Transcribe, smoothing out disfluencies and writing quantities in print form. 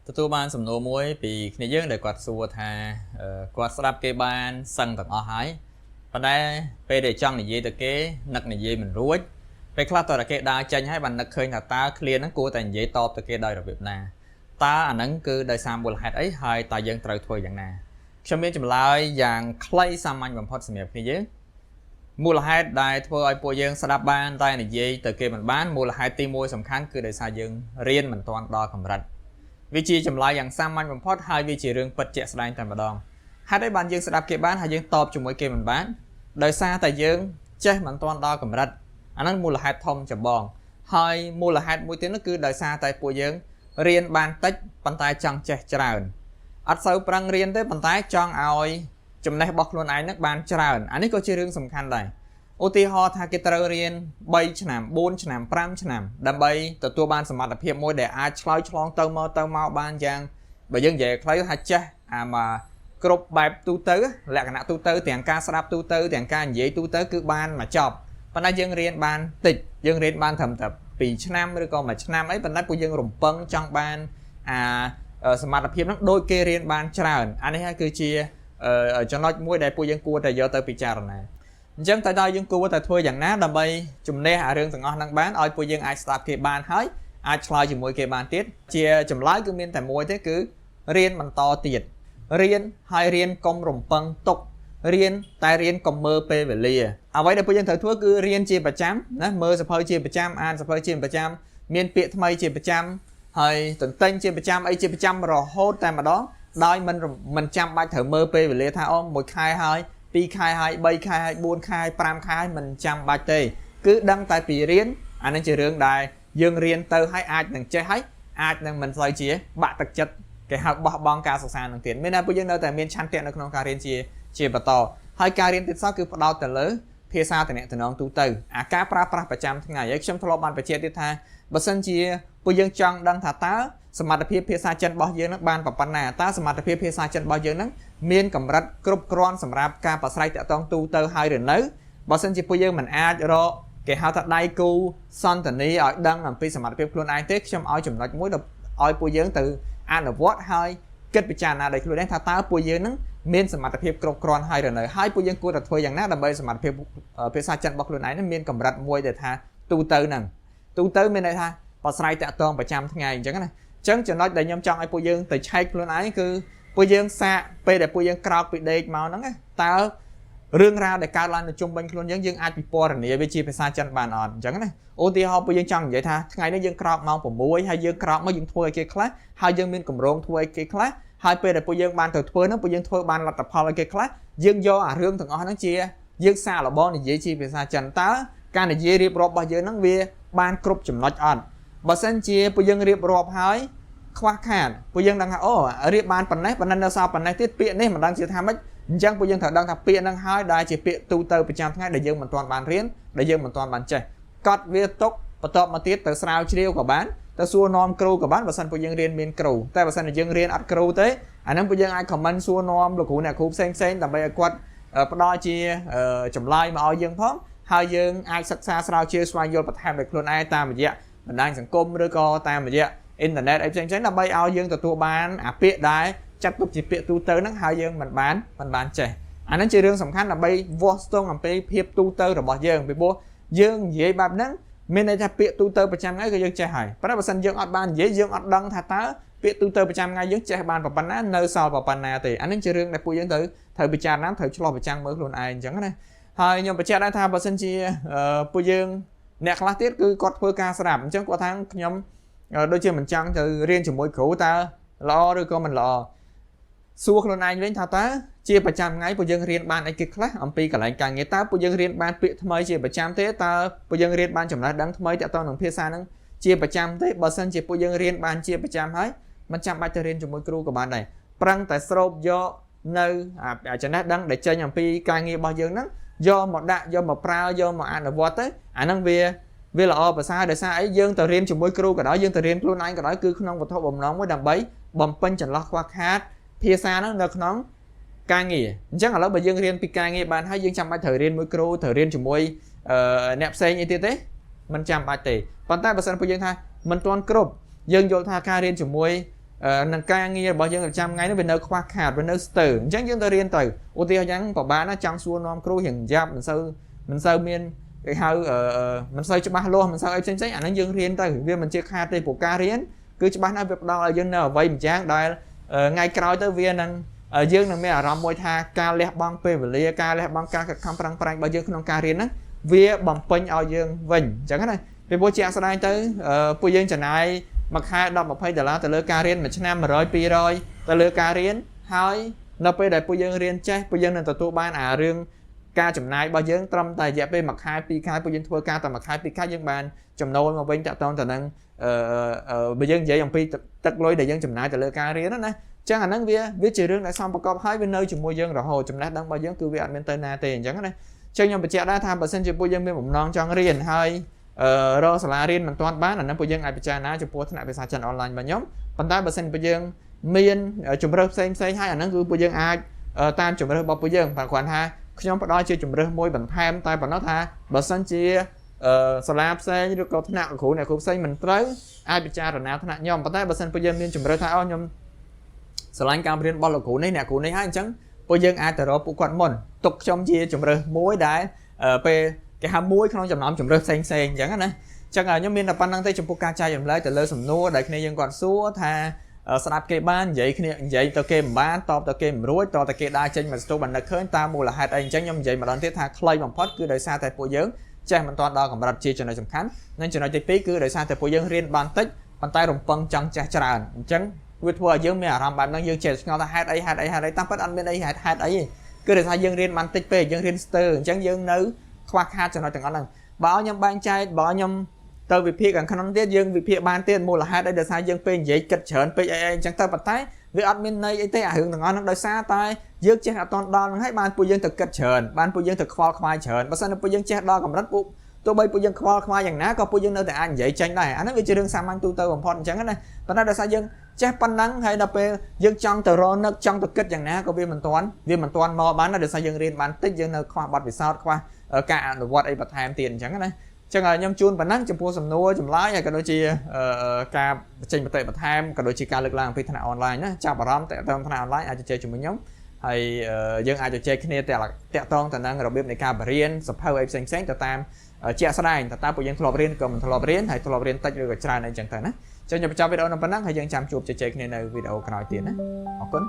ទទួលបានសំណួរមួយពីគ្នាយើងដែលគាត់សួរថាគាត់ស្ដាប់គេបានសឹងទាំងអស់ហើយប៉ុន្តែពេលដែលចង់និយាយទៅគេនឹកនិយាយមិនរួចពេលខ្លះតើតែគេដើរចេញហើយបាននឹកឃើញថាតើឃ្លាហ្នឹងគួរតែនិយាយតបទៅគេដោយរបៀបណាតើអាហ្នឹងគឺដោយសារមូលហេតុអីហើយតើយើងត្រូវធ្វើយ៉ាងណាខ្ញុំមានចម្លើយយ៉ាងខ្លីសាមញ្ញបំផុតសម្រាប់គ្នាយើងមូលហេតុដែលធ្វើឲ្យពួកយើងស្ដាប់បានតែនិយាយទៅគេមិនបានមូលហេតុទី1សំខាន់គឺដោយសារយើងរៀនមិនទាន់ដល់កម្រិតវាជាចម្លើយយ៉ាងសាមញ្ញបំផុតហើយវាជារឿងពិតជាក់ស្ដែងតែម្ដងហេតុអីបានយើងស្ដាប់គេបានហើយយើងតបជាមួយគេមិនបានដោយសារតែយើងចេះមិនទាន់ដល់កម្រិតអាហ្នឹងមូលហេតុធំចម្បងហើយមូលហេតុមួយទៀតនោះគឺដោយសារតែពួកយើងរៀនបានតិចប៉ុន្តែចង់ចេះច្រើនអត់សូវប្រឹងរៀនទេប៉ុន្តែចង់ឲ្យចំណេះរបស់ខ្លួនឯងហ្នឹងបានច្រើនអានេះក៏ជារឿងសំខាន់ដែរឧទាហរណ៍ថាគេត្រូវរៀន3ឆ្នាំ4ឆ្នាំ5ឆ្នាំដើម្បីទទួលបានសមត្ថភាពមួយដែលអាចឆ្លើយឆ្លងទៅមកបានយ៉ាងបើយើងនិយាយខ្លីថាចេះអាមកគ្រប់បែបទូទៅលក្ខណៈទូទៅទាំងការស្ដាប់ទូទៅទាំងការនិយាយទូទៅគឺបានមកចប់ប៉ុន្តែយើងរៀនបានតិចយើងរៀនបានត្រឹមតែ2ឆ្នាំឬក៏1ឆ្នាំអីប៉ុន្តែពួកយើងរំពឹងចង់បានសមត្ថភាពហ្នឹងដូចគេរៀនបានច្រើនអានេះហើយគឺជាចំណុចមួយដែលពួកយើងគួរតែយកទៅពិចារណាអញ្ចឹងតើយើងគួរតែធ្វើយ៉ាងណាដើម្បីជំនះអារឿងទាំងអស់ហ្នឹងបានឲ្យពួកយើងអាចស្ដាប់គេបានហើយអាចឆ្លើយជាមួយគេបានទៀតជាចម្លើយគឺមានតែមួយទេគឺរៀនបន្តទៀតរៀនហើយរៀនកុំរំពឹងទុករៀនតែរៀនកុំមើលពេលវេលាអ្វីដែលពួកយើងត្រូវធ្វើគឺរៀនជាប្រចាំណាមើលសៀវភៅជាប្រចាំអានសៀវភៅជាប្រចាំមានពាក្យថ្មីជាប្រចាំហើយទន្ទិញជាប្រចាំអីជាប្រចាំរហូតតែម្ដងដោយមិនចាំបាច់ត្រូវមើលពេលវេលាថាអូ1ខែហើយ2ខែហើយ3ខែហើយ4ខែ5ខែមិនចាំបាច់ទេគឺដឹងតែពីរៀនអានេះជារឿងដែលយើងរៀនទៅហើយអាចនឹងចេះហើយអាចនឹងមិនសូវជាបាក់ទឹកចិត្តគេហៅបោះបង់ការសិក្សានឹងទៀតមានតែពួកយើងនៅតែមានឆន្ទៈនៅក្នុងការរៀនជាបន្តហើយការរៀនទៀតសោះគឺផ្ដោតទៅលើភាសាទំនាក់ទំនងទូទៅអាការប្រើប្រាស់ប្រចាំថ្ងៃហើយខ្ញុំធ្លាប់បានបញ្ជាក់ទៀតថាបើសិនជាពួកយើងចង់ដឹងថាតើសមត្ថភាពភាសាចិនរបស់យើងនឹងបានប៉ុណ្ណាតើសមត្ថភាពភាសាចិនរបស់យើងនឹងមានកម្រិតគ្រប់គ្រាន់សម្រាប់ការប្រស្រ័យតាក់ទងទូទៅហើយឬនៅបើសិនជាពួកយើងមិនអាចរកគេហៅថាដៃគូសន្តានីឲ្យដឹងអំពីសមត្ថភាពខ្លួនឯងទេខ្ញុំឲ្យចំណុចមួយឲ្យពួកយើងទៅអនុវត្តហើយគិតពិចារណាដោយខ្លួនឯងថាតើពួកយើងនឹងមានសមត្ថភាពគ្រប់គ្រាន់ហើយឬនៅហើយពួកយើងគួរតែធ្វើយ៉ាងណាដើម្បីសមត្ថភាពភាសាចិនរបស់ខ្លួនឯងនឹងមានកម្រិតមួយដែលថាទូទៅហ្នឹងទូទៅមានន័យថាប្រស្រ័យតាក់ទងប្រចាំថ្ងៃអញ្ចឹងណាអញ្ចឹងចំណុចដែលខ្ញុំចង់ឲ្យពួកយើងទៅឆែកខ្លួនឯងគឺពួកយើងសាកពេលដែលពួកយើងក្រោកពីដេកមកហ្នឹងតើរឿងរ៉ាវដែលកើតឡើងនៅជុំវិញខ្លួនយើងអាចពិពណ៌នាវាជាភាសាចិនបានអត់អញ្ចឹងណាឧទាហរណ៍ពួកយើងចង់និយាយថាថ្ងៃនេះយើងក្រោកម៉ោង6ហើយយើងក្រោកមកយើងធ្វើឲ្យគេខ្លះហើយយើងមានកម្រងធ្វើឲ្យគេខ្លះហើយពេលដែលពួកយើងបានទៅធ្វើហ្នឹងពួកយើងធ្វើបានលទ្ធផលឲ្យគេខ្លះយើងយកអារឿងទាំងអស់ហ្នឹងជាយើងសាកល្បងនិយាយជាភាសាចិនតើការនិយាយរៀបរាប់របស់យើងហ្នឹងវាបានគ្រប់ចំណុចអត់បើសិនជាពួកយើងរៀបរាប់ហើយខ្វះខាតពួកយើងដឹងថាអូរៀបបានប៉ុណ្ណេះប៉ុន្តែនៅសល់ប៉ុណ្ណេះទៀតពាក្យនេះមិនដឹងជាថាម៉េចអញ្ចឹងពួកយើងត្រូវដឹងថាពាក្យហ្នឹងហើយដែលជាពាក្យទូទៅប្រចាំថ្ងៃដែលយើងមិនទាន់បានរៀនដែលយើងមិនទាន់បានចេះកត់វាទុកបន្ទាប់មកទៀតទៅស្រាវជ្រាវក៏បានទៅសួរនាំគ្រូក៏បានបើសិនពួកយើងរៀនមានគ្រូតែបើសិនជាយើងរៀនអត់គ្រូទេអាហ្នឹងពួកយើងអាច comment សួរនាំលោកគ្រូអ្នកគ្រូផ្សេងដើម្បីឲ្យគាត់ផ្ដល់ជាចម្លើយមកឲ្យយើងផងហើយយើងអាចសិក្សាស្រាវជ្រាវស្វែងយល់បន្ថែមដោយខ្លួនឯងតាមរយៈបណ្ដាញសង្គមឬក៏តាមរយៈអ៊ីនធឺណិតអីផ្សេងដើម្បីឲ្យយើងទទួលបានអាពាក្យដែលចាត់ទុកជាពាក្យទូទៅហ្នឹងហើយយើងមិនបានចេះអាហ្នឹងជារឿងសំខាន់ដើម្បីវាស់ស្ទង់អំពីភាពទូទៅរបស់យើងពីព្រោះយើងនិយាយបែបហ្នឹងមានន័យថាពាក្យទូទៅប្រចាំថ្ងៃគឺយើងចេះហើយប៉ុន្តែបើសិនយើងអត់បាននិយាយយើងអត់ដឹងថាតើពាក្យទូទៅប្រចាំថ្ងៃយើងចេះបានប៉ុណ្ណានៅសល់ប៉ុណ្ណាទេអាហ្នឹងជារឿងដែលពួកយើងត្រូវពិចារណាត្រូវឆ្លោះប្រចាំមើលខ្លួនឯងអញ្ចឹងណាហើយខ្ញុំបញ្ជាក់ដែរថាបើសិនជាពួកយើងអ្នកខ្លះទៀតគឺគាត់ធ្វើការស្ដាប់អញ្ចឹងគាត់ថាខ្ញុំដូចជាមិនចង់ទៅរៀនជាមួយគ្រូតើល្អឬក៏មិនល្អសួរខ្លួនឯងវិញថាតើជាប្រចាំថ្ងៃពួកយើងរៀនបានអីគេខ្លះអំពីកន្លែងការងារតើពួកយើងរៀនបានពាក្យថ្មីជាប្រចាំទេតើពួកយើងរៀនបានចំណេះដឹងថ្មីទាក់ទងនឹងភាសាហ្នឹងជាប្រចាំទេបើសិនជាពួកយើងរៀនបានជាប្រចាំហើយមិនចាំបាច់ទៅរៀនជាមួយគ្រូក៏បានដែរប្រឹងតែស្រូបយកនៅចំណេះដឹងដែលចេញអំពីការងាររបស់យើងហ្នឹងយកមកដាក់យកមកប្រើយកមកអនុវត្តទៅអាហ្នឹងវាល្អប្រសើរដោយសារអីយើងទៅរៀនជាមួយគ្រូក៏ដោយយើងទៅរៀនខ្លួនឯងក៏ដោយគឺក្នុងវត្ថុបំណងមួយដើម្បីបំពេញចន្លោះខ្វះខាតភាសាហ្នឹងនៅក្នុងការងារអញ្ចឹងឥឡូវបើយើងរៀនពីការងារបានហើយយើងចាំបាច់ត្រូវរៀនមួយគ្រូត្រូវរៀនជាមួយអ្នកផ្សេងអីទៀតទេមិនចាំបាច់ទេប៉ុន្តែបើសិនពួកយើងថាមិនទាន់គ្រប់យើងយល់ថាការរៀនជាមួយ នឹងការងាររបស់យើងប្រចាំថ្ងៃនេះវានៅខ្វះខាតវានៅស្ទើរអញ្ចឹងយើងទៅរៀនទៅឧទាហរណ៍យ៉ាងប្រហែលណាចង់សួរនាំគ្រូរៀងយ៉ាប់មិនសូវមានគេហៅមិនសូវច្បាស់លាស់មិនសូវអីផ្សេងអាហ្នឹងយើងរៀនទៅវាមិនជាខាតទេព្រោះការរៀនគឺច្បាស់ណាស់វាផ្ដល់ឲ្យយើងនៅអ្វីម្យ៉ាងដែលថ្ងៃក្រោយទៅវានឹងយើងនឹងមានអារម្មណ៍មួយថាការលះបង់ពេលវេលាការលះបង់ការខិតខំប្រឹងប្រែងរបស់យើងក្នុងការរៀនហ្នឹងវាបំពេញឲ្យយើងវិញអញ្ចឹងណាពីព្រោះជាក់ស្ដែងទៅពួកយើងចំណាយមួយខែ$10-20ទៅលើការរៀនមួយឆ្នាំ100-200ទៅលើការរៀនហើយនៅពេលដែលពួកយើងរៀនចេះពួកយើងនឹងទទួលបានអារឿងការចំណាយរបស់យើងត្រឹមតែរយៈពេល1ខែ2ខែពួកយើងធ្វើការតែ1ខែ2ខែយើងបានចំណូលមកវិញតាក់ទងទៅនឹងបើយើងនិយាយអំពីទឹកលុយដែលយើងចំណាយទៅលើការរៀនណាចឹងអាហ្នឹងវាជារឿងដែលសំប្រកបហើយវានៅជាមួយយើងរហូតចំណេះដឹងរបស់យើងគឺវាអត់មានទៅណាទេអញ្ចឹងណាចឹងខ្ញុំបញ្ជាក់ដែរថាបើសិនជាពួកយើងមានបំណងចង់រៀនហើយរកសាលារៀនមិនទាន់បានអាហ្នឹងពួកយើងអាចពិចារណាចំពោះថ្នាក់ភាសាចិនអនឡាញរបស់ខ្ញុំប៉ុន្តែបើសិនពួកយើងមានជំរើសផ្សេងហើយអាហ្នឹងគឺពួកយើងអាចតាមជំរើសរបស់ពួកយើងបើគ្រាន់ថាខ្ញុំផ្ដល់ជាជំរើសមួយបន្ថែមតែប៉ុណ្ណោះថាបើសិនជាសាលាផ្សេងឬក៏ថ្នាក់គ្រូអ្នកគ្រូផ្សេងមិនត្រូវអាចពិចារណាថ្នាក់ខ្ញុំប៉ុន្តែបើសិនពួកយើងមានជំរើសថាខ្ញុំស្រឡាញ់ការរៀនរបស់លោកគ្រូនេះអ្នកគ្រូនេះហើយអញ្ចឹងពួកយើងអាចទៅរកពួកគាត់មុនទុកខ្ញុំជាជំរើសមួយដែលពេលគេហៅមួយក្នុងចំណោមជំរើសផ្សេងអញ្ចឹងណាអញ្ចឹងខ្ញុំមានតែប៉ុណ្្នឹងទេចំពោះការចែករំលែកទៅលើសំណួរដែលគ្នាយើងគាត់សួរថាស្ដាប់គេបាននិយាយទៅគេមិនបានតបទៅគេមិនរួចតទៅគេដើរចេញមកស្ទូបាននឹកឃើញតាមមូលហេតុអីអញ្ចឹងខ្ញុំនិយាយម្ដងទៀតថាខ្លីបំផុតគឺដោយសារតែពួកយើងចេះមិនទាន់ដល់កម្រិតជាចំណុចសំខាន់និងចំណុចទី2គឺដោយសារតែពួកយើងរៀនបានតិចប៉ុន្តែរំពឹងចង់ចេះច្រើនអញ្ចឹងវាធ្វើឲ្យយើងមានអារម្មណ៍បែបហ្នឹងយើងចេះឆ្ងល់ថាហេតុអីតាមពិតអត់មានអីហេតុអីគឺដោយសារយើងរៀនបានតិចពេកយើងរៀនស្ទើរអញ្ចឹងយើងនៅខ្វះខាតចំណុចទាំងអស់ហ្នឹងបើខ្ញុំបែងចែកបើខ្ញុំទៅវិភាគខាងក្នុងទៀតយើងវិភាគបានទៀតមូលហេតុអីដោយសារយើងពេលនិយាយគិតច្រើនពេកអីអញ្ចឹងទៅប៉ុន្តែវាអត់មានន័យអីទេអារឿងទាំងអស់ហ្នឹងដោយសារតែយើងចេះអត់តន់ដល់ហ្នឹងហើយបានពួកយើងទៅគិតច្រើនបានពួកយើងទៅខ្វល់ខ្វាយច្រើនបើសិនតែពួកយើងចេះដល់កម្រិតពួកទោះបីពួកយើងខ្វល់ខ្វាយយ៉ាងណាក៏ពួកយើងនៅតែអាចនិយាយចេញដែរអាហ្នឹងវាជារឿងសាមញ្ញទូទៅបំផុតអញ្ចឹងណាប៉ុន្តែដោយសារយើងចេះប៉ុណ្ណឹងហើយដល់ពេលយើងចង់ទៅរនឹកចង់ទៅគិតយ៉ាងណាក៏វាមិនទាន់មកបានដែរដោយសារយើងរៀនបានតិចយើងនៅខ្វះបទពិសោធន៍ខ្វះការអនុវត្តអីបន្ថែមទៀតអញ្ចឹងណាចឹងខ្ញុំជូនប៉ុណ្ណឹងចំពោះសំណួរចម្លើយហើយក៏ដូចជាការបញ្ចេញមតិបន្ថែមក៏ដូចជាការលើកឡើងពីថ្នាក់អនឡាញណាចាប់អារម្មណ៍តាក់ទងថ្នាក់អនឡាញអាចជជែកជាមួយខ្ញុំហើយយើងអាចជជែកគ្នាតាក់ទងទៅនឹងរបៀបនៃការបរៀនសភៅអីផ្សេងទៅតាមជាក់ស្ដែងតើពួកយើងធ្លាប់រៀនក៏មិនធ្លាប់រៀនហើយធ្លាប់រៀនតិចឬក៏ច្រើនអីចឹងទៅណាចឹងខ្ញុំបញ្ចប់វីដេអូនៅប៉ុណ្ណឹងហើយយើងចាំជួបជជែកគ្នានៅវីដេអូក្រោយទៀតណាអរគុណ